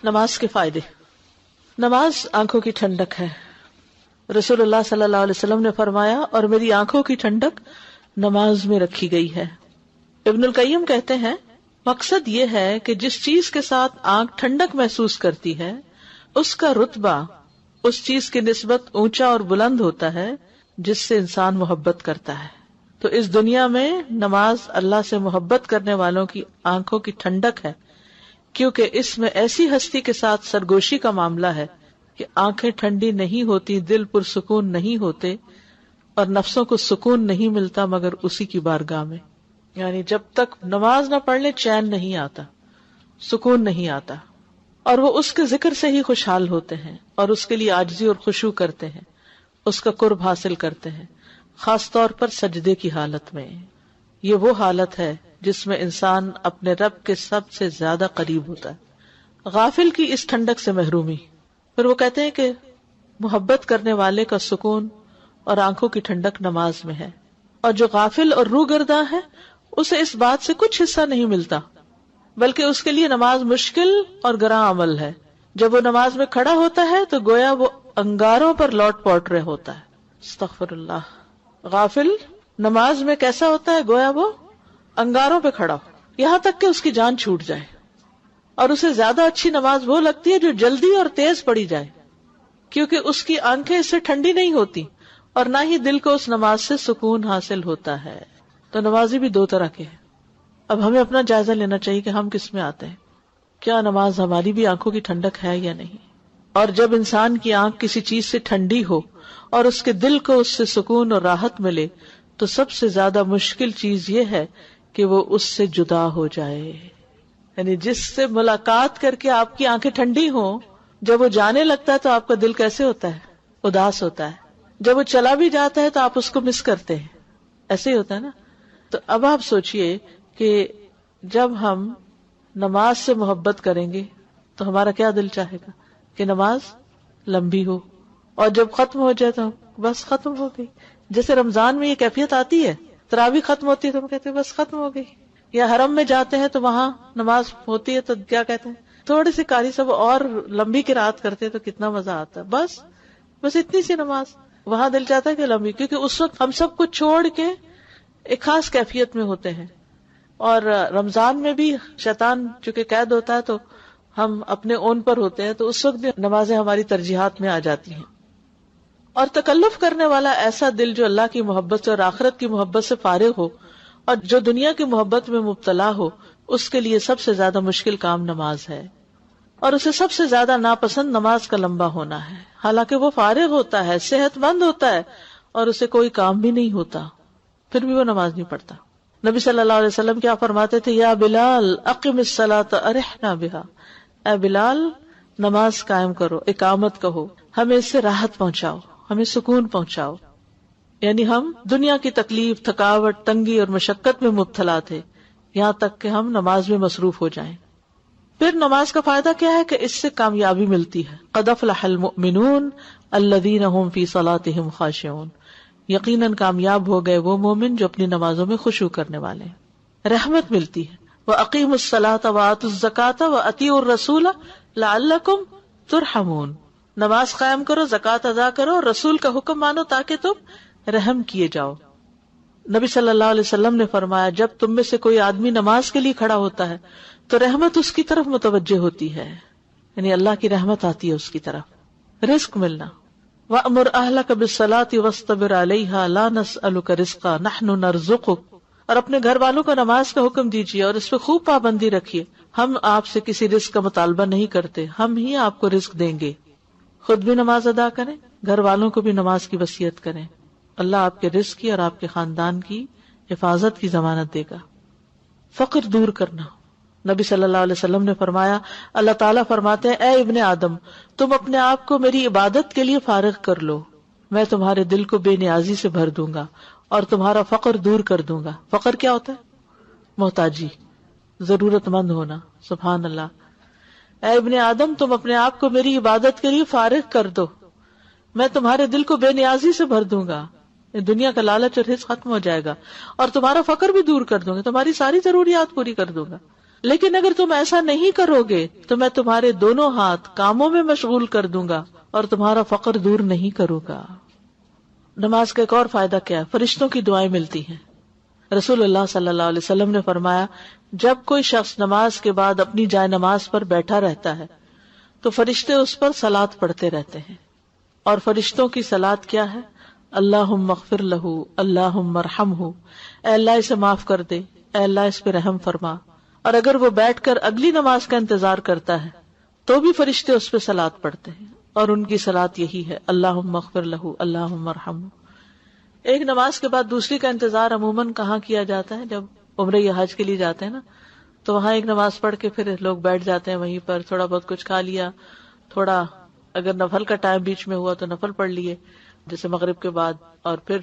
نماز کے فائدے۔ نماز آنکھوں کی ٹھنڈک ہے۔ رسول اللہ صلی اللہ علیہ وسلم نے فرمایا، اور میری آنکھوں کی ٹھنڈک نماز میں رکھی گئی ہے۔ ابن القیم کہتے ہیں مقصد یہ ہے کہ جس چیز کے ساتھ آنکھ ٹھنڈک محسوس کرتی ہے اس کا رتبہ اس چیز کی نسبت اونچا اور بلند ہوتا ہے جس سے انسان محبت کرتا ہے۔ تو اس دنیا میں نماز اللہ سے محبت کرنے والوں کی آنکھوں کی ٹھنڈک ہے، کیونکہ اس میں ایسی ہستی کے ساتھ سرگوشی کا معاملہ ہے کہ آنکھیں ٹھنڈی نہیں ہوتی، دل پرسکون نہیں ہوتے اور نفسوں کو سکون نہیں ملتا مگر اسی کی بارگاہ میں۔ یعنی جب تک نماز نہ پڑھ لے چین نہیں آتا، سکون نہیں آتا، اور وہ اس کے ذکر سے ہی خوشحال ہوتے ہیں اور اس کے لیے عاجزی اور خشوع کرتے ہیں، اس کا قرب حاصل کرتے ہیں، خاص طور پر سجدے کی حالت میں۔ یہ وہ حالت ہے جس میں انسان اپنے رب کے سب سے زیادہ قریب ہوتا ہے۔ غافل کی اس ٹھنڈک سے محرومی۔ پھر وہ کہتے ہیں کہ محبت کرنے والے کا سکون اور آنکھوں کی ٹھنڈک نماز میں ہے، اور جو غافل اور روگرداں ہے اسے اس بات سے کچھ حصہ نہیں ملتا، بلکہ اس کے لیے نماز مشکل اور گراں عمل ہے۔ جب وہ نماز میں کھڑا ہوتا ہے تو گویا وہ انگاروں پر لوٹ پوٹ رہے ہوتا ہے۔ استغفر اللہ۔ غافل نماز میں کیسا ہوتا ہے؟ گویا وہ انگاروں پہ کھڑا ہو، یہاں تک کہ اس کی جان چھوٹ جائے، اور اسے زیادہ اچھی نماز وہ لگتی ہے جو جلدی اور تیز پڑھی جائے، کیونکہ اس کی آنکھیں اس سے ٹھنڈی نہیں ہوتی اور نہ ہی دل کو اس نماز سے سکون حاصل ہوتا ہے۔ تو نمازی بھی دو طرح کے ہیں۔ اب ہمیں اپنا جائزہ لینا چاہیے کہ ہم کس میں آتے ہیں، کیا نماز ہماری بھی آنکھوں کی ٹھنڈک ہے یا نہیں۔ اور جب انسان کی آنکھ کسی چیز سے ٹھنڈی ہو اور اس کے دل کو اس سے سکون اور راحت ملے تو سب سے زیادہ مشکل چیز یہ ہے کہ وہ اس سے جدا ہو جائے۔ یعنی جس سے ملاقات کر کے آپ کی آنکھیں ٹھنڈی ہوں، جب وہ جانے لگتا ہے تو آپ کا دل کیسے ہوتا ہے؟ اداس ہوتا ہے۔ جب وہ چلا بھی جاتا ہے تو آپ اس کو مس کرتے ہیں، ایسے ہی ہوتا ہے نا۔ تو اب آپ سوچئے کہ جب ہم نماز سے محبت کریں گے تو ہمارا کیا دل چاہے گا کہ نماز لمبی ہو، اور جب ختم ہو جائے تو بس ختم ہو گئی۔ جیسے رمضان میں یہ کیفیت آتی ہے، تراویح ختم ہوتی ہے تو ہم کہتے ہیں بس ختم ہو گئی، یا حرم میں جاتے ہیں تو وہاں نماز ہوتی ہے تو کیا کہتے ہیں، تھوڑی سی قاری صاحب اور لمبی قرات کرتے ہیں تو کتنا مزہ آتا ہے، بس اتنی سی نماز۔ وہاں دل چاہتا ہے کہ لمبی، کیونکہ اس وقت ہم سب کچھ چھوڑ کے ایک خاص کیفیت میں ہوتے ہیں۔ اور رمضان میں بھی شیطان چونکہ قید ہوتا ہے تو ہم اپنے اون پر ہوتے ہیں، تو اس وقت بھی نمازیں ہماری ترجیحات میں آ جاتی ہیں۔ اور تکلف کرنے والا ایسا دل جو اللہ کی محبت سے اور آخرت کی محبت سے فارغ ہو اور جو دنیا کی محبت میں مبتلا ہو، اس کے لیے سب سے زیادہ مشکل کام نماز ہے، اور اسے سب سے زیادہ ناپسند نماز کا لمبا ہونا ہے۔ حالانکہ وہ فارغ ہوتا ہے، صحت مند ہوتا ہے، اور اسے کوئی کام بھی نہیں ہوتا، پھر بھی وہ نماز نہیں پڑھتا۔ نبی صلی اللہ علیہ وسلم کیا فرماتے تھے؟ یا بلال اقم الصلاۃ ارحنا بہا، اے بلال نماز قائم کرو، اقامت کہو، ہمیں اس سے راحت پہنچاؤ، ہمیں سکون پہنچاؤ۔ یعنی ہم دنیا کی تکلیف، تھکاوٹ، تنگی اور مشقت میں مبتلا تھے، یہاں تک کہ ہم نماز میں مصروف ہو جائیں۔ پھر نماز کا فائدہ کیا ہے کہ اس سے کامیابی ملتی ہے۔ قد افلح المؤمنون الذین هم فی صلاتهم خاشعون، یقیناً کامیاب ہو گئے وہ مومن جو اپنی نمازوں میں خشوع کرنے والے ہیں۔ رحمت ملتی ہے۔ وَأَقِيمُوا الصَّلَاةَ وَآتُوا الزَّكَاةَ وَأَطِيعُوا الرَّسُولَ لَعَلَّكُمْ تُرْحَمُونَ، نماز قائم کرو، زکوٰۃ ادا کرو، اور رسول کا حکم مانو تاکہ تم رحم کیے جاؤ۔ نبی صلی اللہ علیہ وسلم نے فرمایا جب تم میں سے کوئی آدمی نماز کے لیے کھڑا ہوتا ہے تو رحمت اس کی طرف متوجہ ہوتی ہے، یعنی اللہ کی رحمت آتی ہے اس کی طرف۔ رزق ملنا، وَأْمُرْ أَهْلَكَ بِالصَّلَاةِ وَاصْطَبِرْ عَلَيْهَا لَا نَسْأَلُكَ رِزْقًا نَحْنُ نَرْزُقُكَ، اور اپنے گھر والوں کو نماز کا حکم دیجیے اور اس پہ خوب پابندی رکھیے، ہم آپ سے کسی رزق کا مطالبہ نہیں کرتے، ہم ہی آپ کو رزق دیں گے۔ خود بھی نماز ادا کریں، گھر والوں کو بھی نماز کی وصیت کریں، اللہ آپ کے رزق کی اور آپ کے خاندان کی حفاظت کی ضمانت دے گا۔ فقر دور کرنا، نبی صلی اللہ علیہ وسلم نے فرمایا، اللہ تعالیٰ فرماتے ہیں اے ابن آدم تم اپنے آپ کو میری عبادت کے لیے فارغ کر لو، میں تمہارے دل کو بے نیازی سے بھر دوں گا اور تمہارا فقر دور کر دوں گا۔ فقر کیا ہوتا ہے؟ محتاجی، ضرورت مند ہونا۔ سبحان اللہ۔ اے ابن آدم تم اپنے آپ کو میری عبادت کے لیے فارغ کر دو، میں تمہارے دل کو بے نیازی سے بھر دوں گا، دنیا کا لالچ اور حرص ختم ہو جائے گا، اور تمہارا فقر بھی دور کر دوں گا، تمہاری ساری ضروریات پوری کر دوں گا۔ لیکن اگر تم ایسا نہیں کرو گے تو میں تمہارے دونوں ہاتھ کاموں میں مشغول کر دوں گا اور تمہارا فقر دور نہیں کروں گا۔ نماز کا ایک اور فائدہ کیا ہے؟ فرشتوں کی دعائیں ملتی ہیں۔ رسول اللہ صلی اللہ علیہ وسلم نے فرمایا، جب کوئی شخص نماز کے بعد اپنی جائے نماز پر بیٹھا رہتا ہے تو فرشتے اس پر صلات پڑھتے رہتے ہیں، اور فرشتوں کی صلات کیا ہے؟ اللہم اغفر لہ، اللہم ارحمہ، اے اللہ اسے معاف کر دے، اے اللہ اس پہ رحم فرما۔ اور اگر وہ بیٹھ کر اگلی نماز کا انتظار کرتا ہے تو بھی فرشتے اس پہ صلات پڑھتے ہیں، اور ان کی صلات یہی ہے، اللہم اغفر لہ، اللہم ارحمہ۔ ایک نماز کے بعد دوسری کا انتظار عموماً کہاں کیا جاتا ہے؟ جب عمرہ یا حج کے لیے جاتے ہیں نا، تو وہاں ایک نماز پڑھ کے پھر لوگ بیٹھ جاتے ہیں وہیں پر، تھوڑا بہت کچھ کھا لیا، تھوڑا اگر نفل کا ٹائم بیچ میں ہوا تو نفل پڑھ لیے جیسے مغرب کے بعد، اور پھر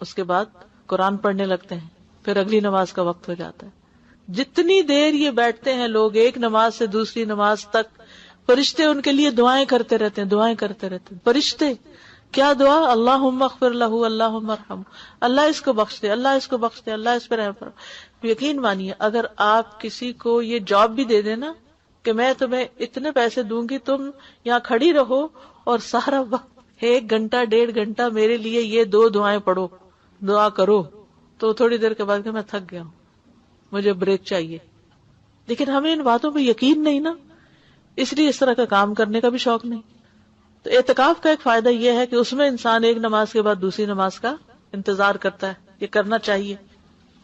اس کے بعد قرآن پڑھنے لگتے ہیں، پھر اگلی نماز کا وقت ہو جاتا ہے۔ جتنی دیر یہ بیٹھتے ہیں لوگ ایک نماز سے دوسری نماز تک، فرشتے ان کے لیے دعائیں کرتے رہتے ہیں، دعائیں کرتے رہتے ہیں۔ فرشتے کیا دعا؟ اللہم اغفر لہ، اللہم ارحم، اللہ اس کو بخش دے، اللہ اس کو بخش دے، اللہ اس پہ رحم فرما۔ یقین مانیے اگر آپ کسی کو یہ جاب بھی دے دیں نا کہ میں تمہیں اتنے پیسے دوں گی، تم یہاں کھڑی رہو اور سارا وقت 1 گھنٹہ 1.5 گھنٹہ میرے لیے یہ 2 دعائیں پڑھو، دعا کرو، تو تھوڑی دیر کے بعد کہ میں تھک گیا ہوں، مجھے بریک چاہیے۔ لیکن ہمیں ان باتوں پہ یقین نہیں نا، اس لیے اس طرح کا کام کرنے کا بھی شوق نہیں۔ تو اعتکاف کا ایک فائدہ یہ ہے کہ اس میں انسان ایک نماز کے بعد دوسری نماز کا انتظار کرتا ہے، یہ کرنا چاہیے۔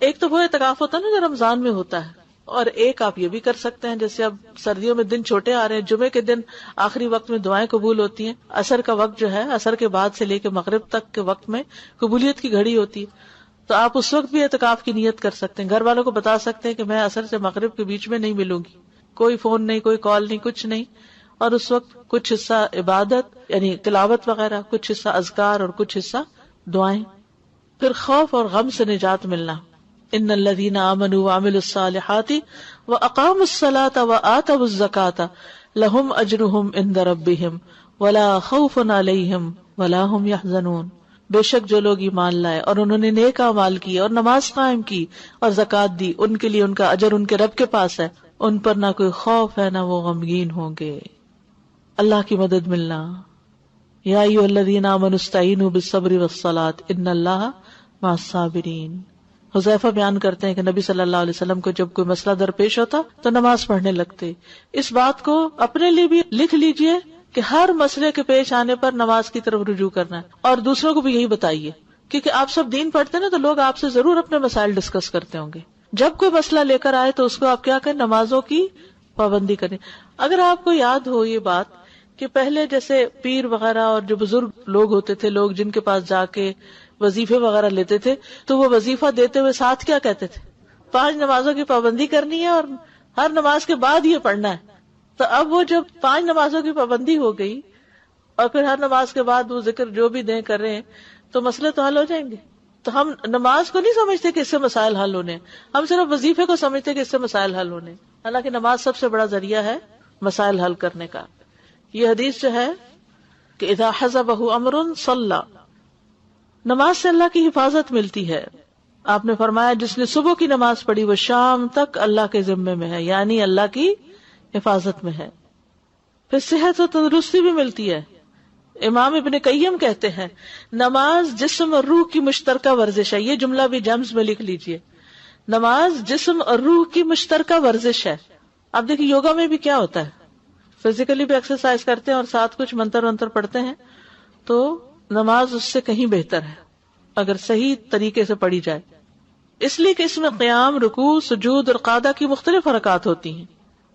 ایک تو وہ اعتکاف ہوتا ہے نا جو رمضان میں ہوتا ہے، اور ایک آپ یہ بھی کر سکتے ہیں جیسے اب سردیوں میں دن چھوٹے آ رہے ہیں، جمعے کے دن آخری وقت میں دعائیں قبول ہوتی ہیں، عصر کا وقت جو ہے، عصر کے بعد سے لے کے مغرب تک کے وقت میں قبولیت کی گھڑی ہوتی ہے، تو آپ اس وقت بھی اعتکاف کی نیت کر سکتے ہیں۔ گھر والوں کو بتا سکتے ہیں کہ میں عصر سے مغرب کے بیچ میں نہیں ملوں گی، کوئی فون نہیں، کوئی کال نہیں، کچھ نہیں، اور اس وقت کچھ حصہ عبادت یعنی تلاوت وغیرہ، کچھ حصہ اذکار اور کچھ حصہ دعائیں۔ پھر خوف اور غم سے نجات ملنا، ان الذین آمنوا وعملوا الصالحات واقاموا الصلاة وآتوا الزکاة لهم اجرهم عند ربهم ولا خوف علیہم ولا هم يحزنون۔ بے شک جو لوگ ایمان لائے اور انہوں نے نیک اعمال کیے اور نماز قائم کی اور زکوٰۃ دی، ان کے لیے ان کا اجر ان کے رب کے پاس ہے، ان پر نہ کوئی خوف ہے نہ وہ غمگین ہوں گے۔ اللہ کی مدد ملنا، یا ایھا الذین آمنوا استعینوا بالصبر والصلاۃ ان اللہ مع الصابرین۔ حذیفہ بیان کرتے ہیں کہ نبی صلی اللہ علیہ وسلم کو جب کوئی مسئلہ درپیش ہوتا تو نماز پڑھنے لگتے۔ اس بات کو اپنے لیے بھی لکھ لیجئے کہ ہر مسئلے کے پیش آنے پر نماز کی طرف رجوع کرنا ہے، اور دوسروں کو بھی یہی بتائیے، کیونکہ آپ سب دین پڑھتے ہیں نا، تو لوگ آپ سے ضرور اپنے مسائل ڈسکس کرتے ہوں گے۔ جب کوئی مسئلہ لے کر آئے تو اس کو آپ کیا کریں؟ نمازوں کی پابندی کریں۔ اگر آپ کو یاد ہو یہ بات کہ پہلے جیسے پیر وغیرہ اور جو بزرگ لوگ ہوتے تھے، لوگ جن کے پاس جا کے وظیفے وغیرہ لیتے تھے، تو وہ وظیفہ دیتے ہوئے ساتھ کیا کہتے تھے؟ 5 نمازوں کی پابندی کرنی ہے اور ہر نماز کے بعد یہ پڑھنا ہے۔ تو اب وہ جب 5 نمازوں کی پابندی ہو گئی اور پھر ہر نماز کے بعد وہ ذکر جو بھی دیں کر رہے ہیں، تو مسئلے تو حل ہو جائیں گے۔ تو ہم نماز کو نہیں سمجھتے کہ اس سے مسائل حل ہونے، ہم صرف وظیفے کو سمجھتے کہ اس سے مسائل حل ہونے، حالانکہ نماز سب سے بڑا ذریعہ ہے مسائل حل کرنے کا۔ یہ حدیث جو ہے کہ اذا حزبہ امر صلی، نماز سے اللہ کی حفاظت ملتی ہے۔ آپ نے فرمایا جس نے صبح کی نماز پڑھی وہ شام تک اللہ کے ذمے میں ہے، یعنی اللہ کی حفاظت میں ہے۔ پھر صحت و تندرستی بھی ملتی ہے۔ امام ابن قیم کہتے ہیں نماز جسم اور روح کی مشترکہ ورزش ہے۔ یہ جملہ بھی جمز میں لکھ لیجئے، نماز جسم اور روح کی مشترکہ ورزش ہے۔ اب دیکھیں یوگا میں بھی کیا ہوتا ہے، فزیکلی بھی ایکسرسائز کرتے ہیں اور ساتھ کچھ منتر ونتر پڑھتے ہیں، تو نماز اس سے کہیں بہتر ہے اگر صحیح طریقے سے پڑھی جائے، اس لیے کہ اس میں قیام، رکوع، سجود اور قعدہ کی مختلف حرکات ہوتی ہیں،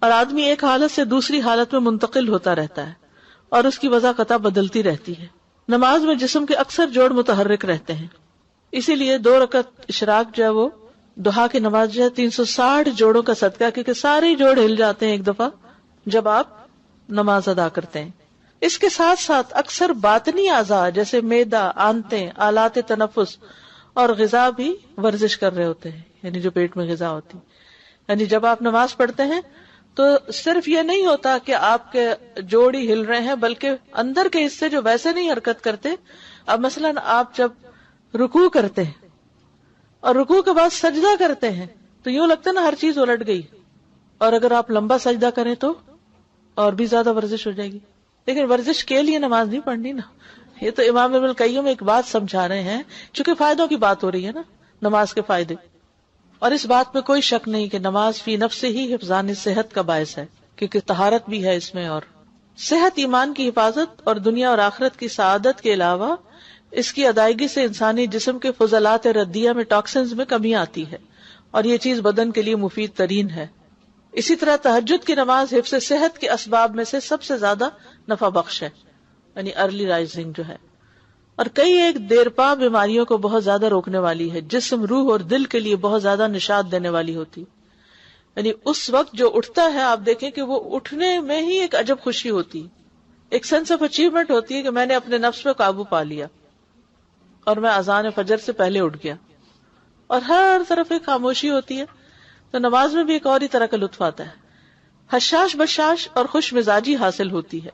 اور آدمی ایک حالت سے دوسری حالت میں منتقل ہوتا رہتا ہے اور اس کی وضع قطع بدلتی رہتی ہے۔ نماز میں جسم کے اکثر جوڑ متحرک رہتے ہیں، اسی لیے 2 رکعت اشراق جو ہے وہ دہا کی نماز جو ہے 360 جوڑوں کا صدقہ، کیونکہ سارے جوڑ ہل جاتے ہیں ایک دفعہ جب آپ نماز ادا کرتے ہیں۔ اس کے ساتھ ساتھ اکثر باطنی اعضاء جیسے معدہ، آنتیں، آلات تنفس اور غذا بھی ورزش کر رہے ہوتے ہیں، یعنی جو پیٹ میں غذا ہوتی، یعنی جب آپ نماز پڑھتے ہیں تو صرف یہ نہیں ہوتا کہ آپ کے جوڑ ہی ہل رہے ہیں، بلکہ اندر کے حصے جو ویسے نہیں حرکت کرتے، اب مثلا آپ جب رکوع کرتے ہیں اور رکوع کے بعد سجدہ کرتے ہیں تو یوں لگتا ہے نا ہر چیز الٹ گئی، اور اگر آپ لمبا سجدہ کریں تو اور بھی زیادہ ورزش ہو جائے گی. لیکن ورزش کے لیے نماز نہیں پڑھنی نا. یہ تو امام ابن القیم ایک بات سمجھا رہے ہیں، چونکہ فائدوں کی بات ہو رہی ہے نا، نماز کے فائدے. اور اس بات میں کوئی شک نہیں کہ نماز فی نفس سے ہی حفظان صحت کا باعث ہے، کیونکہ طہارت بھی ہے اس میں، اور صحت ایمان کی حفاظت اور دنیا اور آخرت کی سعادت کے علاوہ اس کی ادائیگی سے انسانی جسم کے فضلات ردیہ میں ٹاکسنز میں کمی آتی ہے، اور یہ چیز بدن کے لیے مفید ترین ہے. اسی طرح تہجد کی نماز حفظ صحت کے اسباب میں سے سب سے زیادہ نفع بخش ہے، یعنی ارلی رائزنگ جو ہے. اور کئی ایک دیرپا بیماریوں کو بہت زیادہ روکنے والی ہے، جسم، روح اور دل کے لیے بہت زیادہ نشاط دینے والی ہوتی. یعنی اس وقت جو اٹھتا ہے آپ دیکھیں کہ وہ اٹھنے میں ہی ایک عجب خوشی ہوتی، ایک سینس آف اچیومنٹ ہوتی ہے کہ میں نے اپنے نفس پہ قابو پا لیا اور میں اذان فجر سے پہلے اٹھ گیا. اور ہر طرف ایک خاموشی ہوتی ہے، تو نماز میں بھی ایک اور ہی طرح کا لطف آتا ہے. حشاش بشاش اور خوش مزاجی حاصل ہوتی ہے.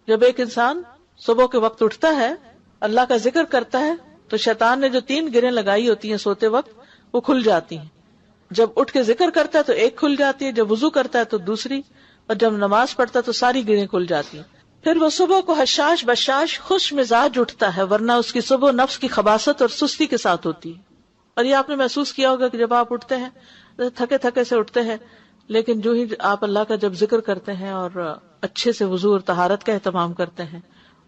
جب ایک انسان صبح کے وقت اٹھتا ہے، اللہ کا ذکر کرتا ہے، تو شیطان نے جو 3 گریں لگائی ہوتی ہیں سوتے وقت وہ کھل جاتی ہیں. جب اٹھ کے ذکر کرتا ہے تو ایک کھل جاتی ہے، جب وضو کرتا ہے تو دوسری، اور جب نماز پڑھتا ہے تو ساری گریں کھل جاتی ہیں. پھر وہ صبح کو حشاش بشاش خوش مزاج اٹھتا ہے، ورنہ اس کی صبح نفس کی خباثت اور سستی کے ساتھ ہوتی ہے. اور یہ آپ نے محسوس کیا ہوگا کہ جب آپ اٹھتے ہیں تھکے تھکے سے اٹھتے ہیں، لیکن جو ہی آپ اللہ کا جب ذکر کرتے ہیں اور اچھے سے وضو اور طہارت کا اہتمام کرتے ہیں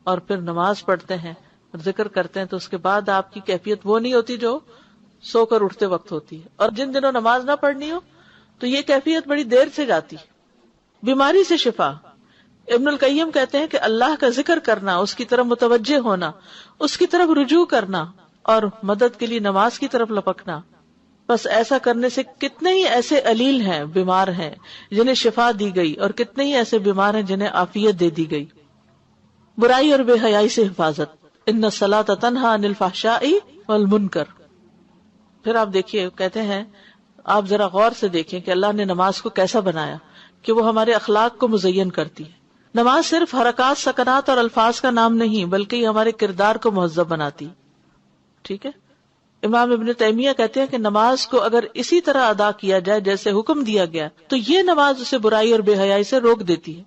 اور پھر نماز پڑھتے ہیں اور ذکر کرتے ہیں، تو اس کے بعد آپ کی کیفیت وہ نہیں ہوتی جو سو کر اٹھتے وقت ہوتی ہے. اور جن دنوں نماز نہ پڑھنی ہو تو یہ کیفیت بڑی دیر سے جاتی. بیماری سے شفا. ابن القیم کہتے ہیں کہ اللہ کا ذکر کرنا، اس کی طرف متوجہ ہونا، اس کی طرف رجوع کرنا اور مدد کے لیے نماز کی طرف لپکنا، بس ایسا کرنے سے کتنے ہی ایسے علیل ہیں، بیمار ہیں، جنہیں شفا دی گئی، اور کتنے ہی ایسے بیمار ہیں جنہیں عافیت دے دی گئی. برائی اور بے حیائی سے حفاظت. ان الصلاۃ تنہی عن الفحشاء والمنکر. پھر آپ دیکھیے، کہتے ہیں آپ ذرا غور سے دیکھیں کہ اللہ نے نماز کو کیسا بنایا کہ وہ ہمارے اخلاق کو مزین کرتی ہے. نماز صرف حرکات، سکنات اور الفاظ کا نام نہیں، بلکہ یہ ہمارے کردار کو مہذب بناتی. ٹھیک ہے. امام ابن تیمیہ کہتے ہیں کہ نماز کو اگر اسی طرح ادا کیا جائے جیسے حکم دیا گیا تو یہ نماز اسے برائی اور بے حیائی سے روک دیتی ہے،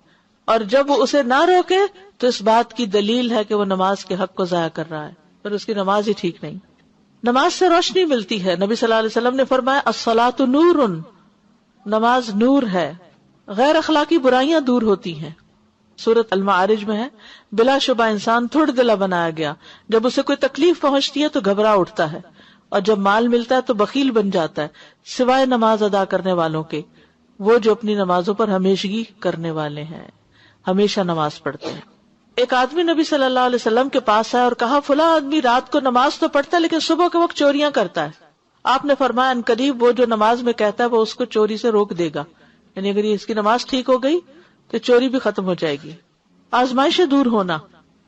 اور جب وہ اسے نہ روکے تو اس بات کی دلیل ہے کہ وہ نماز کے حق کو ضائع کر رہا ہے، پھر اس کی نماز ہی ٹھیک نہیں. نماز سے روشنی ملتی ہے. نبی صلی اللہ علیہ وسلم نے فرمایا الصلاۃ نور، نماز نور ہے، غیر اخلاقی برائیاں دور ہوتی ہیں. سورۃ المعارج میں ہے بلا شبہ انسان تھوڑ دلا بنایا گیا، جب اسے کوئی تکلیف پہنچتی ہے تو گھبرا اٹھتا ہے، اور جب مال ملتا ہے تو بخیل بن جاتا ہے، سوائے نماز ادا کرنے والوں کے، وہ جو اپنی نمازوں پر ہمیشگی کرنے والے ہیں، ہمیشہ نماز پڑھتے ہیں. ایک آدمی نبی صلی اللہ علیہ وسلم کے پاس آیا اور کہا فلاں آدمی رات کو نماز تو پڑھتا ہے لیکن صبح کے وقت چوریاں کرتا ہے. آپ نے فرمایا ان قریب وہ جو نماز میں کہتا ہے وہ اس کو چوری سے روک دے گا، یعنی اگر اس کی نماز ٹھیک ہو گئی تو چوری بھی ختم ہو جائے گی. آزمائشیں دور ہونا.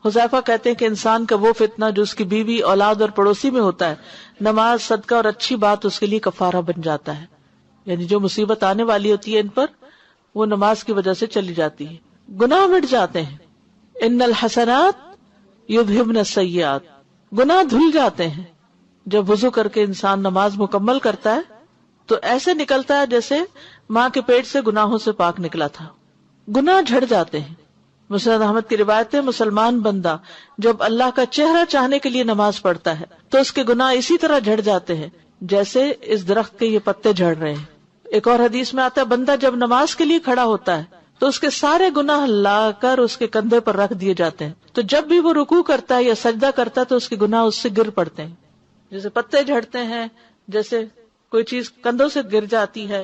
حذیفہ کہتے ہیں کہ انسان کا وہ فتنہ جو اس کی بیوی، اولاد اور پڑوسی میں ہوتا ہے، نماز، صدقہ اور اچھی بات اس کے لیے کفارہ بن جاتا ہے. یعنی جو مصیبت آنے والی ہوتی ہے ان پر، وہ نماز کی وجہ سے چلی جاتی ہے، گناہ مٹ جاتے ہیں. ان الحسنات یذہبن السیئات، گناہ دھل جاتے ہیں. جب وضو کر کے انسان نماز مکمل کرتا ہے تو ایسے نکلتا ہے جیسے ماں کے پیٹ سے گناہوں سے پاک نکلا تھا. گناہ جھڑ جاتے ہیں. مسند احمد کی روایت ہے مسلمان بندہ جب اللہ کا چہرہ چاہنے کے لیے نماز پڑھتا ہے تو اس کے گناہ اسی طرح جھڑ جاتے ہیں جیسے اس درخت کے یہ پتے جھڑ رہے ہیں. ایک اور حدیث میں آتا ہے بندہ جب نماز کے لیے کھڑا ہوتا ہے تو اس کے سارے گناہ لا کر اس کے کندھے پر رکھ دیے جاتے ہیں، تو جب بھی وہ رکوع کرتا ہے یا سجدہ کرتا ہے تو اس کے گناہ اس سے گر پڑتے ہیں، جیسے پتے جھڑتے ہیں، جیسے کوئی چیز کندھوں سے گر جاتی ہے،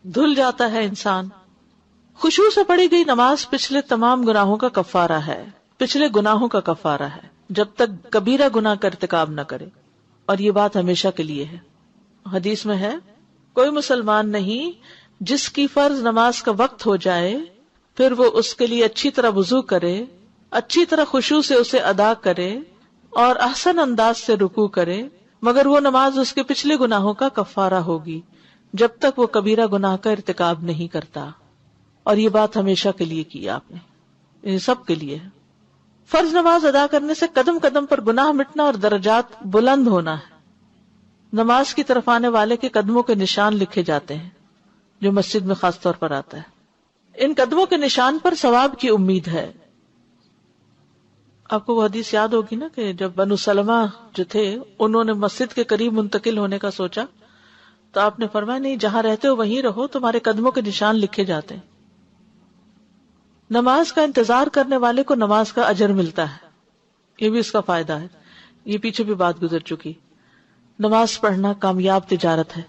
دھل جاتا ہے انسان. خشوع سے پڑھی گئی نماز پچھلے تمام گناہوں کا کفارہ ہے، پچھلے گناہوں کا کفارہ ہے، جب تک کبیرہ گناہ کا ارتکاب نہ کرے، اور یہ بات ہمیشہ کے لیے ہے. حدیث میں ہے کوئی مسلمان نہیں جس کی فرض نماز کا وقت ہو جائے پھر وہ اس کے لیے اچھی طرح وضو کرے، اچھی طرح خشوع سے اسے ادا کرے اور احسن انداز سے رکوع کرے، مگر وہ نماز اس کے پچھلے گناہوں کا کفارہ ہوگی جب تک وہ کبیرہ گناہ کا ارتکاب نہیں کرتا. اور یہ بات ہمیشہ کے لیے کی آپ نے، یہ سب کے لیے ہے. فرض نماز ادا کرنے سے قدم قدم پر گناہ مٹنا اور درجات بلند ہونا ہے. نماز کی طرف آنے والے کے قدموں کے نشان لکھے جاتے ہیں. جو مسجد میں خاص طور پر آتا ہے۔ ان قدموں کے نشان پر ثواب کی امید ہے۔ آپ کو وہ حدیث یاد ہوگی نا کہ جب بنو سلمہ جو تھے انہوں نے مسجد کے قریب منتقل ہونے کا سوچا تو آپ نے فرمایا نہیں، جہاں رہتے ہو وہیں رہو، تمہارے قدموں کے نشان لکھے جاتے ہیں۔ نماز کا انتظار کرنے والے کو نماز کا اجر ملتا ہے، یہ بھی اس کا فائدہ ہے، یہ پیچھے بھی بات گزر چکی۔ نماز پڑھنا کامیاب تجارت ہے۔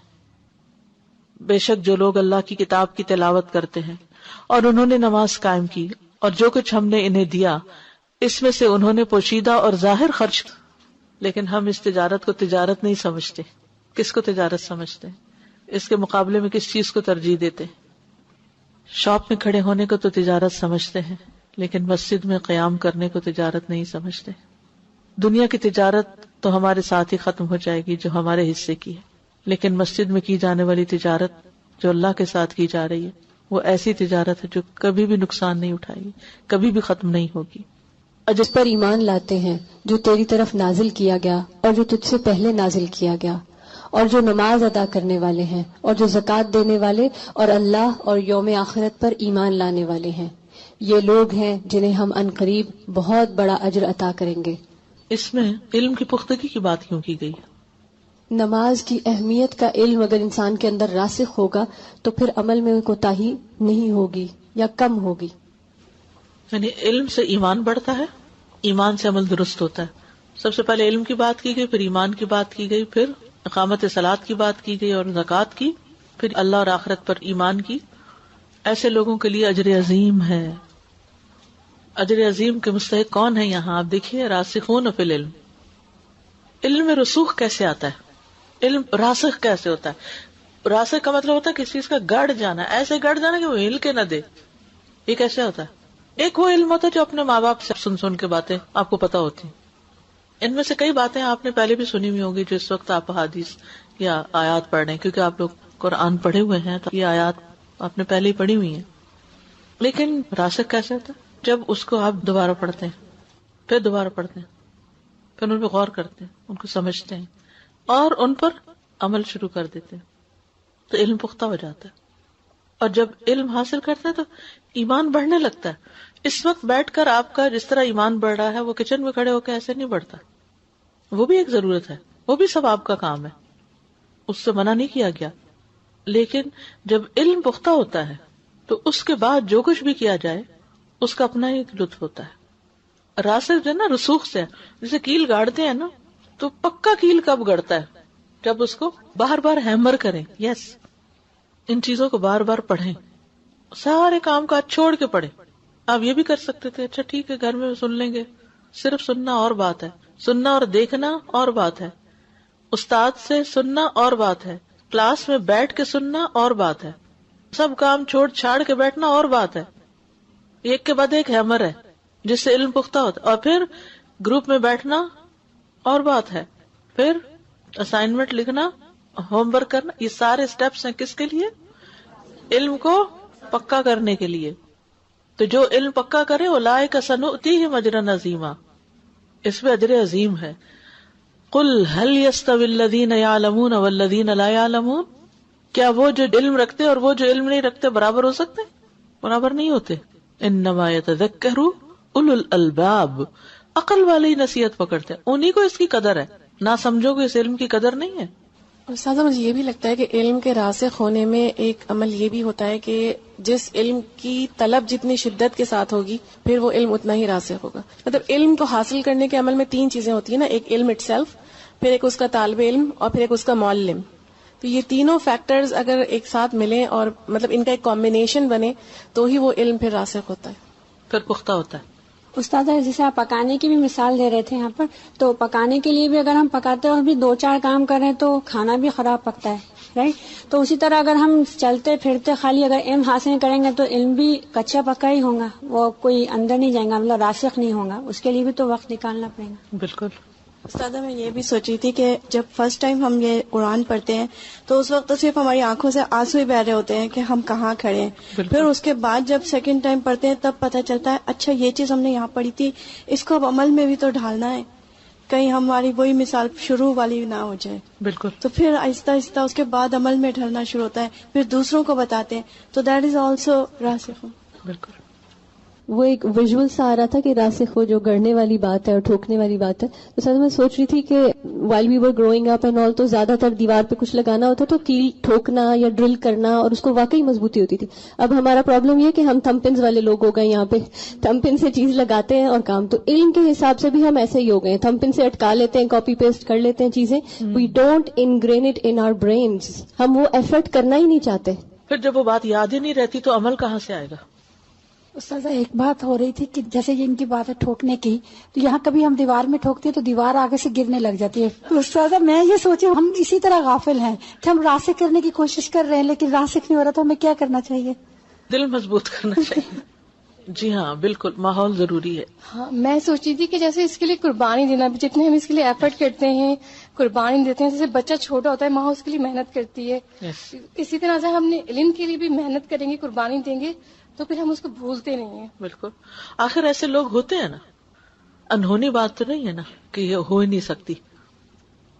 بے شک جو لوگ اللہ کی کتاب کی تلاوت کرتے ہیں اور انہوں نے نماز قائم کی اور جو کچھ ہم نے انہیں دیا اس میں سے انہوں نے پوشیدہ اور ظاہر خرچ، لیکن ہم اس تجارت کو تجارت نہیں سمجھتے۔ کس کو تجارت سمجھتے ہیں؟ اس کے مقابلے میں کس چیز کو ترجیح دیتے ہیں؟ شاپ میں کھڑے ہونے کو تو تجارت سمجھتے ہیں، لیکن مسجد میں قیام کرنے کو تجارت نہیں سمجھتے۔ دنیا کی تجارت تو ہمارے ساتھ ہی ختم ہو جائے گی جو ہمارے حصے کی ہے، لیکن مسجد میں کی جانے والی تجارت جو اللہ کے ساتھ کی جا رہی ہے وہ ایسی تجارت ہے جو کبھی بھی نقصان نہیں اٹھائے گی، کبھی بھی ختم نہیں ہوگی۔ جس پر ایمان لاتے ہیں جو تیری طرف نازل کیا گیا اور جو تجھ سے پہلے نازل کیا گیا، اور جو نماز ادا کرنے والے ہیں اور جو زکوٰۃ دینے والے اور اللہ اور یوم آخرت پر ایمان لانے والے ہیں، یہ لوگ ہیں جنہیں ہم عنقریب بہت بڑا اجر عطا کریں گے۔ اس میں علم کی پختگی کی بات کیوں کی گئی؟ نماز کی اہمیت کا علم اگر انسان کے اندر راسخ ہوگا تو پھر عمل میں کوتاہی نہیں ہوگی یا کم ہوگی۔ یعنی علم سے ایمان بڑھتا ہے، ایمان سے عمل درست ہوتا ہے۔ سب سے پہلے علم کی بات کی گئی، پھر ایمان کی بات کی گئی، پھر اقامت صلاۃ کی بات کی گئی اور زکوٰۃ کی، پھر اللہ اور آخرت پر ایمان کی۔ ایسے لوگوں کے لیے اجر عظیم ہے۔ اجر عظیم کے مستحق کون ہے یہاں؟ آپ دیکھیے، راسخون فی العلم۔ علم میں رسوخ کیسے آتا ہے؟ علم راسخ کیسے ہوتا ہے؟ راسخ کا مطلب ہوتا ہے کسی چیز کا گڑ جانا، ایسے گڑ جانا کہ وہ ہل کے نہ دے۔ یہ کیسے ہوتا ہے؟ ایک وہ علم ہوتا ہے جو اپنے ماں باپ سے سن کے باتیں آپ کو پتا ہوتی ہیں۔ ان میں سے کئی باتیں آپ نے پہلے بھی سنی ہوئی ہوگی جو اس وقت آپ حدیث یا آیات پڑھ رہے ہیں، کیونکہ آپ لوگ قرآن پڑھے ہوئے ہیں تو یہ آیات آپ نے پہلے ہی پڑھی ہوئی ہیں۔ لیکن راسخ کیسے ہوتا ہے؟ جب اس کو آپ دوبارہ پڑھتے ہیں، پھر دوبارہ پڑھتے ہیں، پھر ان پہ غور کرتے ہیں، ان کو سمجھتے ہیں اور ان پر عمل شروع کر دیتے ہیں تو علم پختہ ہو جاتا ہے۔ اور جب علم حاصل کرتے ہیں تو ایمان بڑھنے لگتا ہے۔ اس وقت بیٹھ کر آپ کا جس طرح ایمان بڑھ رہا ہے وہ کچن میں کھڑے ہو کے ایسے نہیں بڑھتا، وہ بھی ایک ضرورت ہے، وہ بھی ثواب کا کام ہے، اس سے منع نہیں کیا گیا۔ لیکن جب علم پختہ ہوتا ہے تو اس کے بعد جو کچھ بھی کیا جائے اس کا اپنا ہی لطف ہوتا ہے۔ راسخ جو ہے نا رسوخ سے، جیسے کیل گاڑتے ہیں نا تو پکا کیل کب گڑتا ہے؟ جب اس کو بار بار ہیمر کریں۔ یس، ان چیزوں کو بار بار پڑھیں، سارے کام کاج چھوڑ کے پڑھیں۔ آپ یہ بھی کر سکتے تھے، اچھا ٹھیک ہے گھر میں سن لیں گے، صرف سننا اور بات ہے، سننا اور دیکھنا اور بات ہے، استاد سے سننا اور بات ہے، کلاس میں بیٹھ کے سننا اور بات ہے، سب کام چھوڑ چھاڑ کے بیٹھنا اور بات ہے۔ ایک کے بعد ایک ہیمر ہے جس سے علم پختہ ہوتا ہے۔ اور پھر گروپ میں بیٹھنا اور بات ہے، پھر اسائنمنٹ لکھنا، ہوم ورک کرنا، یہ سارے سٹیپس ہیں کس کے لیے؟ علم کو پکا کرنے کے لیے۔ تو جو علم پکا کرے اولئک سنؤتیہم اجرا عظیما، اس میں اجر عظیم ہے۔ قل هل يستوي الذين يعلمون والذين لا يعلمون، کیا وہ جو علم رکھتے اور وہ جو علم نہیں رکھتے برابر ہو سکتے؟ برابر نہیں ہوتے۔ انما يتذکر اولو الالباب، عقل والے ہی نصیحت پکڑتے ہیں، انہی کو اس کی قدر ہے، نہ سمجھو کہ اس علم کی قدر نہیں ہے۔ استاذہ مجھے یہ بھی لگتا ہے کہ علم کے راسخ ہونے میں ایک عمل یہ بھی ہوتا ہے کہ جس علم کی طلب جتنی شدت کے ساتھ ہوگی پھر وہ علم اتنا ہی راسخ ہوگا۔ مطلب علم کو حاصل کرنے کے عمل میں تین چیزیں ہوتی ہیں نا، ایک علم اٹ سیلف، پھر ایک اس کا طالب علم، اور پھر ایک اس کا معلم۔ تو یہ تینوں فیکٹرز اگر ایک ساتھ ملیں اور مطلب ان کا ایک کمبینیشن بنے تو ہی وہ علم پھر راسخ ہوتا ہے، پھر پختہ ہوتا ہے۔ استاد جیسے آپ پکانے کی بھی مثال دے رہے تھے یہاں پر، تو پکانے کے لیے بھی اگر ہم پکاتے اور بھی 2-4 کام کریں تو کھانا بھی خراب پکتا ہے، رائٹ؟ تو اسی طرح اگر ہم چلتے پھرتے خالی اگر علم حاصل کریں گے تو علم بھی کچا پکا ہی ہوگا، وہ کوئی اندر نہیں جائے گا، مطلب راسخ نہیں ہوگا، اس کے لیے بھی تو وقت نکالنا پڑے گا۔ بالکل۔ استاد میں یہ بھی سوچ رہی تھی کہ جب فرسٹ ٹائم ہم یہ قرآن پڑھتے ہیں تو اس وقت تو صرف ہماری آنکھوں سے آنسو ہی بہ رہے ہوتے ہیں کہ ہم کہاں کھڑے ہیں، پھر اس کے بعد جب سیکنڈ ٹائم پڑھتے ہیں تب پتہ چلتا ہے اچھا یہ چیز ہم نے یہاں پڑھی تھی، اس کو اب عمل میں بھی تو ڈھالنا ہے، کہیں ہماری وہی مثال شروع والی نہ ہو جائے. بالکل. تو پھر آہستہ آہستہ اس کے بعد عمل میں ڈھلنا شروع ہوتا ہے, پھر دوسروں کو بتاتے ہیں, تو دیٹ از آلسو راسخ. بالکل. وہ ایک ویژول سا آ رہا تھا کہ راسخ ہو جو گڑنے والی بات ہے اور ٹھوکنے والی بات ہے. تو سر میں سوچ رہی تھی کہ while we were growing up and all تو زیادہ تر دیوار پہ کچھ لگانا ہوتا تو کیل ٹھوکنا یا ڈرل کرنا اور اس کو واقعی مضبوطی ہوتی تھی. اب ہمارا پرابلم یہ کہ ہم تھم پنز والے لوگ ہو گئے, یہاں پہ تھم پن سے چیز لگاتے ہیں اور کام. تو علم کے حساب سے بھی ہم ایسے ہی ہو گئے, تھم پن سے اٹکا لیتے ہیں, کاپی پیسٹ کر لیتے ہیں چیزیں. We don't ingrain it in our brains. ہم وہ ایفرٹ کرنا ہی نہیں چاہتے. پھر جب وہ بات یاد ہی نہیں رہتی تو عمل کہاں سے آئے گا؟ استاذہ ایک بات ہو رہی تھی کہ جیسے یہ ان کی بات ہے ٹھوکنے کی, تو یہاں کبھی ہم دیوار میں ٹھوکتے ہیں تو دیوار آگے سے گرنے لگ جاتی ہے. تو استاذہ میں یہ سوچی ہم اسی طرح غافل ہیں کہ ہم راسخ کرنے کی کوشش کر رہے ہیں لیکن راسخ نہیں ہو رہا, تو ہمیں کیا کرنا چاہیے؟ دل مضبوط کرنا چاہیے. جی ہاں بالکل, ماحول ضروری ہے. ہاں میں سوچی تھی کہ جیسے اس کے لیے قربانی دینا, جتنے ہم اس کے لیے ایفرٹ کرتے ہیں, قربانی دیتے ہیں, جیسے بچہ چھوٹا ہوتا ہے ماں اس کے لیے محنت کرتی ہے, اسی طرح سے ہم نے علم کے لیے بھی محنت کریں گے, قربانی دیں گے, تو پھر ہم اس کو بھولتے نہیں ہیں. بالکل. آخر ایسے لوگ ہوتے ہیں نا, انہونی بات تو نہیں ہے نا کہ یہ ہو ہی نہیں سکتی.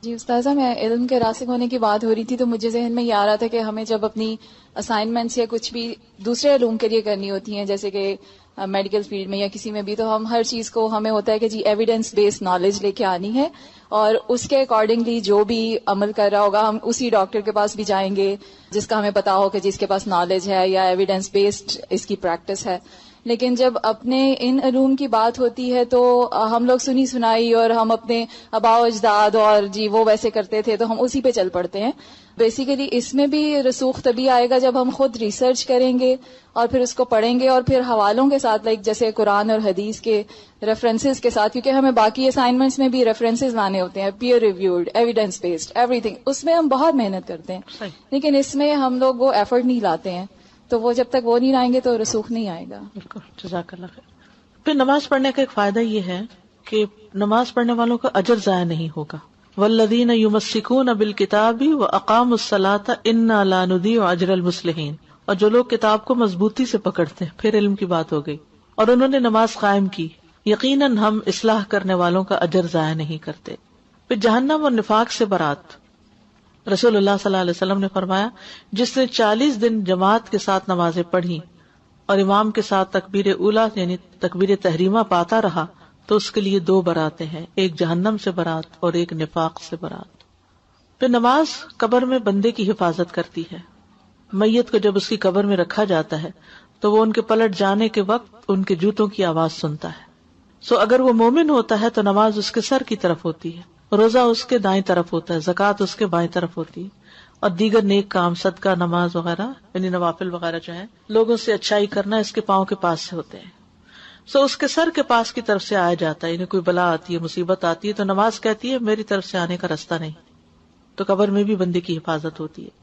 جی استاذہ, میں علم کے راسخ ہونے کی بات ہو رہی تھی تو مجھے ذہن میں یہ آ رہا تھا کہ ہمیں جب اپنی اسائنمنٹس یا کچھ بھی دوسرے علوم کے لیے کرنی ہوتی ہیں, جیسے کہ میڈیکل فیلڈ میں یا کسی میں بھی, تو ہم ہر چیز کو ہمیں ہوتا ہے کہ جی ایویڈنس بیسڈ نالج لے کے آنی ہے, اور اس کے اکارڈنگلی جو بھی عمل کر رہا ہوگا ہم اسی ڈاکٹر کے پاس بھی جائیں گے جس کا ہمیں پتا ہو کہ جس کے پاس نالج ہے یا ایویڈنس بیسڈ اس کی پریکٹس ہے. لیکن جب اپنے ان علوم کی بات ہوتی ہے تو ہم لوگ سنی سنائی اور ہم اپنے آباء و اجداد اور جی وہ ویسے کرتے تھے تو ہم اسی پہ چل پڑتے ہیں. بیسیکلی اس میں بھی رسوخ تبھی آئے گا جب ہم خود ریسرچ کریں گے اور پھر اس کو پڑھیں گے, اور پھر حوالوں کے ساتھ, لائک جیسے قرآن اور حدیث کے ریفرنسز کے ساتھ, کیونکہ ہمیں باقی اسائنمنٹس میں بھی ریفرنسز لانے ہوتے ہیں, peer reviewed, evidence based, everything, اس میں ہم بہت محنت کرتے ہیں, لیکن اس میں ہم لوگ وہ ایفرٹ نہیں لاتے ہیں, تو وہ جب تک وہ نہیں لائیں گے تو رسوخ نہیں آئے گا. بالکل, جزاک اللہ خیر. پھر نماز پڑھنے کا ایک فائدہ یہ ہے کہ نماز پڑھنے والوں کا اجر ضائع نہیں ہوگا. والذین یمسکون بالکتاب واقاموا الصلاۃ انا لا نضیع اجر المصلحین. اور جو لوگ کتاب کو مضبوطی سے پکڑتے ہیں, پھر علم کی بات ہو گئی, اور انہوں نے نماز قائم کی, یقیناً ہم اصلاح کرنے والوں کا اجر ضائع نہیں کرتے. پھر جہنم اور نفاق سے برات. رسول اللہ صلی اللہ علیہ وسلم نے فرمایا, جس نے 40 دن جماعت کے ساتھ نمازیں پڑھی اور امام کے ساتھ تکبیر اولا یعنی تکبیر تحریمہ پاتا رہا تو اس کے لیے 2 براتیں ہیں, ایک جہنم سے برات اور ایک نفاق سے برات. پھر نماز قبر میں بندے کی حفاظت کرتی ہے. میت کو جب اس کی قبر میں رکھا جاتا ہے تو وہ ان کے پلٹ جانے کے وقت ان کے جوتوں کی آواز سنتا ہے. سو اگر وہ مومن ہوتا ہے تو نماز اس کے سر کی طرف ہوتی ہے, روزہ اس کے دائیں طرف ہوتا ہے, زکوٰۃ اس کے بائیں طرف ہوتی ہے, اور دیگر نیک کام, صدقہ, نماز وغیرہ یعنی نوافل وغیرہ جو ہیں, لوگوں سے اچھائی کرنا, اس کے پاؤں کے پاس سے ہوتے ہیں. سو اس کے سر کے پاس کی طرف سے آیا جاتا ہے, یعنی کوئی بلا آتی ہے, مصیبت آتی ہے تو نماز کہتی ہے میری طرف سے آنے کا راستہ نہیں. تو قبر میں بھی بندے کی حفاظت ہوتی ہے.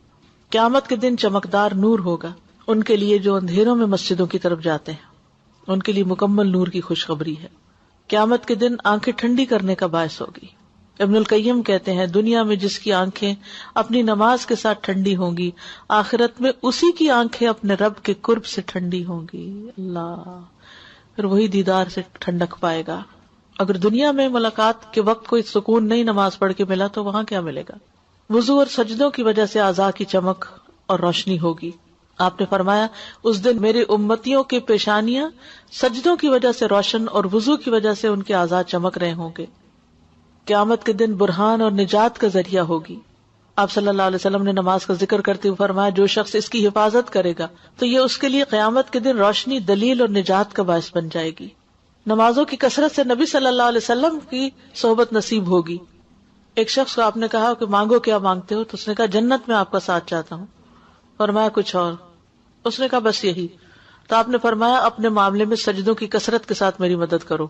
قیامت کے دن چمکدار نور ہوگا ان کے لیے جو اندھیروں میں مسجدوں کی طرف جاتے ہیں, ان کے لیے مکمل نور کی خوشخبری ہے. قیامت کے دن آنکھیں ٹھنڈی کرنے کا باعث ہوگی. ابن القیم کہتے ہیں, دنیا میں جس کی آنکھیں اپنی نماز کے ساتھ ٹھنڈی ہوں گی, آخرت میں اسی کی آنکھیں اپنے رب کے قرب سے ٹھنڈی ہوں گی. اللہ, پھر وہی دیدار سے ٹھنڈک پائے گا. اگر دنیا میں ملاقات کے وقت کوئی سکون نہیں نماز پڑھ کے ملا تو وہاں کیا ملے گا؟ وضو اور سجدوں کی وجہ سے اعضاء کی چمک اور روشنی ہوگی. آپ نے فرمایا, اس دن میرے امتیوں کی پیشانیاں سجدوں کی وجہ سے روشن اور وضو کی وجہ سے ان کے اعضاء چمک رہے ہوں گے. قیامت کے دن برہان اور نجات کا ذریعہ ہوگی. آپ صلی اللہ علیہ وسلم نے نماز کا ذکر کرتے ہوئے فرمایا, جو شخص اس کی حفاظت کرے گا تو یہ اس کے لیے قیامت کے دن روشنی, دلیل اور نجات کا باعث بن جائے گی. نمازوں کی کثرت سے نبی صلی اللہ علیہ وسلم کی صحبت نصیب ہوگی. ایک شخص کو آپ نے کہا کہ مانگو, کیا مانگتے ہو؟ تو اس نے کہا جنت میں آپ کا ساتھ چاہتا ہوں. فرمایا کچھ اور؟ اس نے کہا بس یہی. تو آپ نے فرمایا اپنے معاملے میں سجدوں کی کثرت کے ساتھ میری مدد کرو,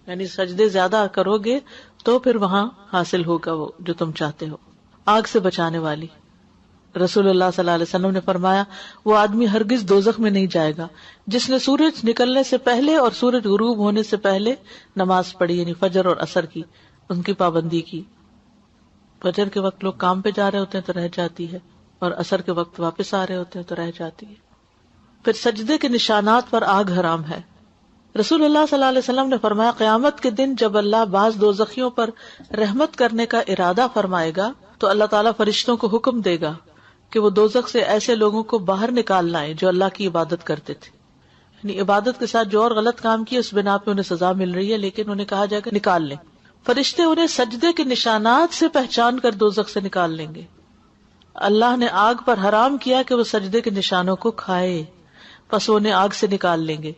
یعنی سجدے زیادہ کرو گے تو پھر وہاں حاصل ہوگا وہ جو تم چاہتے ہو. آگ سے بچانے والی. رسول اللہ صلی اللہ علیہ وسلم نے فرمایا, وہ آدمی ہرگز دوزخ میں نہیں جائے گا جس نے سورج نکلنے سے پہلے اور سورج غروب ہونے سے پہلے نماز پڑھی, یعنی فجر اور عصر کی, ان کی پابندی کی. فجر کے وقت لوگ کام پہ جا رہے ہوتے ہیں تو رہ جاتی ہے, اور عصر کے وقت واپس آ رہے ہوتے ہیں تو رہ جاتی ہے. پھر سجدے کے نشانات پر آگ حرام ہے. رسول اللہ صلی اللہ علیہ وسلم نے فرمایا قیامت کے دن جب اللہ بعض دوزخیوں پر رحمت کرنے کا ارادہ فرمائے گا تو اللہ تعالیٰ فرشتوں کو حکم دے گا کہ وہ دوزخ سے ایسے لوگوں کو باہر نکال لائیں جو اللہ کی عبادت کرتے تھے. یعنی عبادت کے ساتھ جو اور غلط کام کیے اس بنا پہ انہیں سزا مل رہی ہے، لیکن انہیں کہا جائے گا نکال لیں. فرشتے انہیں سجدے کے نشانات سے پہچان کر دوزخ سے نکال لیں گے. اللہ نے آگ پر حرام کیا کہ وہ سجدے کے نشانوں کو کھائے، پس وہ انہیں آگ سے نکال لیں گے.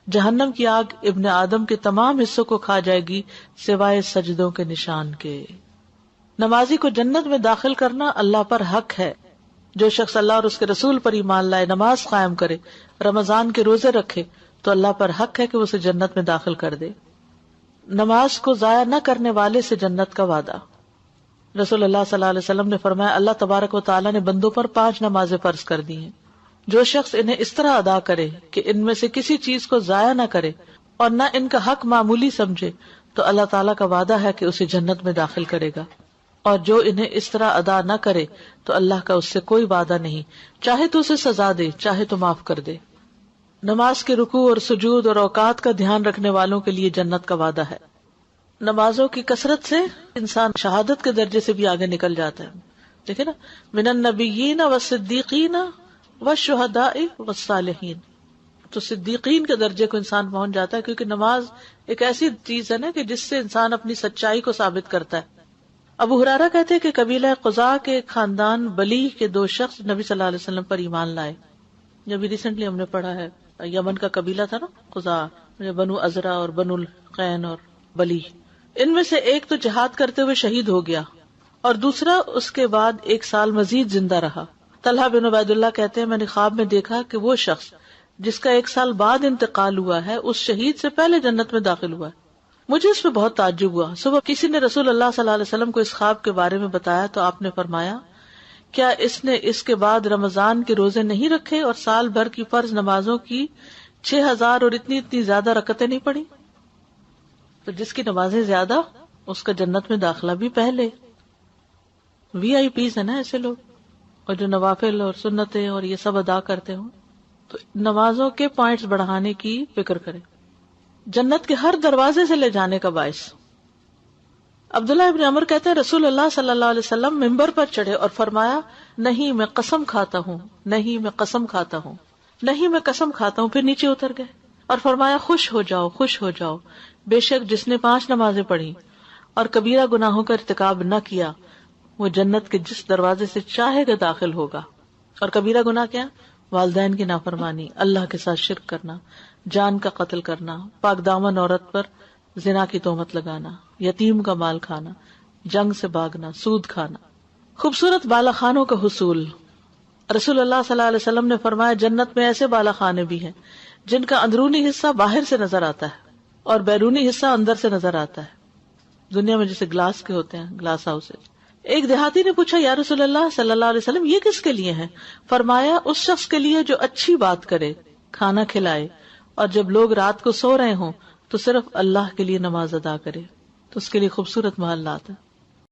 جہنم کی آگ ابن آدم کے تمام حصوں کو کھا جائے گی سوائے سجدوں کے نشان کے. نمازی کو جنت میں داخل کرنا اللہ پر حق ہے. جو شخص اللہ اور اس کے رسول پر ایمان لائے، نماز قائم کرے، رمضان کے روزے رکھے تو اللہ پر حق ہے کہ وہ اسے جنت میں داخل کر دے. نماز کو ضائع نہ کرنے والے سے جنت کا وعدہ. رسول اللہ صلی اللہ علیہ وسلم نے فرمایا اللہ تبارک و تعالیٰ نے بندوں پر 5 نمازیں فرض کر دی ہیں. جو شخص انہیں اس طرح ادا کرے کہ ان میں سے کسی چیز کو ضائع نہ کرے اور نہ ان کا حق معمولی سمجھے تو اللہ تعالیٰ کا وعدہ ہے کہ اسے جنت میں داخل کرے گا. اور جو انہیں اس طرح ادا نہ کرے تو اللہ کا اس سے کوئی وعدہ نہیں، چاہے تو اسے سزا دے چاہے تو معاف کر دے. نماز کے رکوع اور سجود اور اوقات کا دھیان رکھنے والوں کے لیے جنت کا وعدہ ہے. نمازوں کی کثرت سے انسان شہادت کے درجے سے بھی آگے نکل جاتا ہے. دیکھیں نا، من النبیین والصدیقین والشہداء والصالحین، تو صدیقین کے درجے کو انسان پہنچ جاتا ہے، کیونکہ نماز ایک ایسی چیز ہے نا کہ جس سے انسان اپنی سچائی کو ثابت کرتا ہے. ابو ہریرہ کہتے ہیں کہ قبیلہ قزاع کے خاندان بلی کے 2 شخص نبی صلی اللہ علیہ وسلم پر ایمان لائے. جب ریسنٹلی ہم نے پڑھا ہے، یمن کا قبیلہ تھا نا قزاع، بنو ازرا اور بنو القین اور بلی. ان میں سے ایک تو جہاد کرتے ہوئے شہید ہو گیا اور دوسرا اس کے بعد 1 سال مزید زندہ رہا. طلحہ بن عبید اللہ کہتے ہیں میں نے خواب میں دیکھا کہ وہ شخص جس کا 1 سال بعد انتقال ہوا ہے اس شہید سے پہلے جنت میں داخل ہوا ہے. مجھے اس پہ بہت تعجب ہوا. صبح کسی نے رسول اللہ صلی اللہ علیہ وسلم کو اس خواب کے بارے میں بتایا تو آپ نے فرمایا کیا اس نے اس کے بعد رمضان کے روزے نہیں رکھے اور سال بھر کی فرض نمازوں کی 6000 اور اتنی زیادہ رکعتیں نہیں پڑھی؟ تو جس کی نمازیں زیادہ اس کا جنت میں داخلہ بھی پہلے. VIP ہیں نا ایسے لوگ، اور جو نوافل اور سنتیں اور یہ سب ادا کرتے ہوں تو نمازوں کے پوائنٹس بڑھانے کی فکر کریں. جنت کے ہر دروازے سے لے جانے کا باعث. عبداللہ ابن عمر کہتے ہیں رسول اللہ صلی اللہ علیہ وسلم ممبر پر چڑھے اور فرمایا نہیں میں قسم کھاتا ہوں، نہیں میں قسم کھاتا ہوں، نہیں میں قسم کھاتا ہوں. پھر نیچے اتر گئے اور فرمایا خوش ہو جاؤ، خوش ہو جاؤ، بے شک جس نے 5 نمازیں پڑھی اور کبیرہ گناہوں کا ارتکاب نہ کیا وہ جنت کے جس دروازے سے چاہے گا داخل ہوگا. اور کبیرہ گناہ کیا؟ والدین کی نافرمانی، اللہ کے ساتھ شرک کرنا، جان کا قتل کرنا، پاک دامن عورت پر زنا کی تہمت لگانا، یتیم کا مال کھانا، جنگ سے بھاگنا، سود کھانا. خوبصورت بالا خانوں کا حصول. رسول اللہ صلی اللہ علیہ وسلم نے فرمایا جنت میں ایسے بالا خانے بھی ہیں جن کا اندرونی حصہ باہر سے نظر آتا ہے اور بیرونی حصہ اندر سے نظر آتا ہے. دنیا میں جیسے گلاس کے ہوتے ہیں، گلاس ہاؤس. ایک دیہاتی نے پوچھا یا رسول اللہ صلی اللہ علیہ وسلم یہ کس کے لیے ہیں؟ فرمایا اس شخص کے لیے جو اچھی بات کرے، کھانا کھلائے اور جب لوگ رات کو سو رہے ہوں تو صرف اللہ کے لیے نماز ادا کرے. تو اس کے لیے خوبصورت محلات ہیں.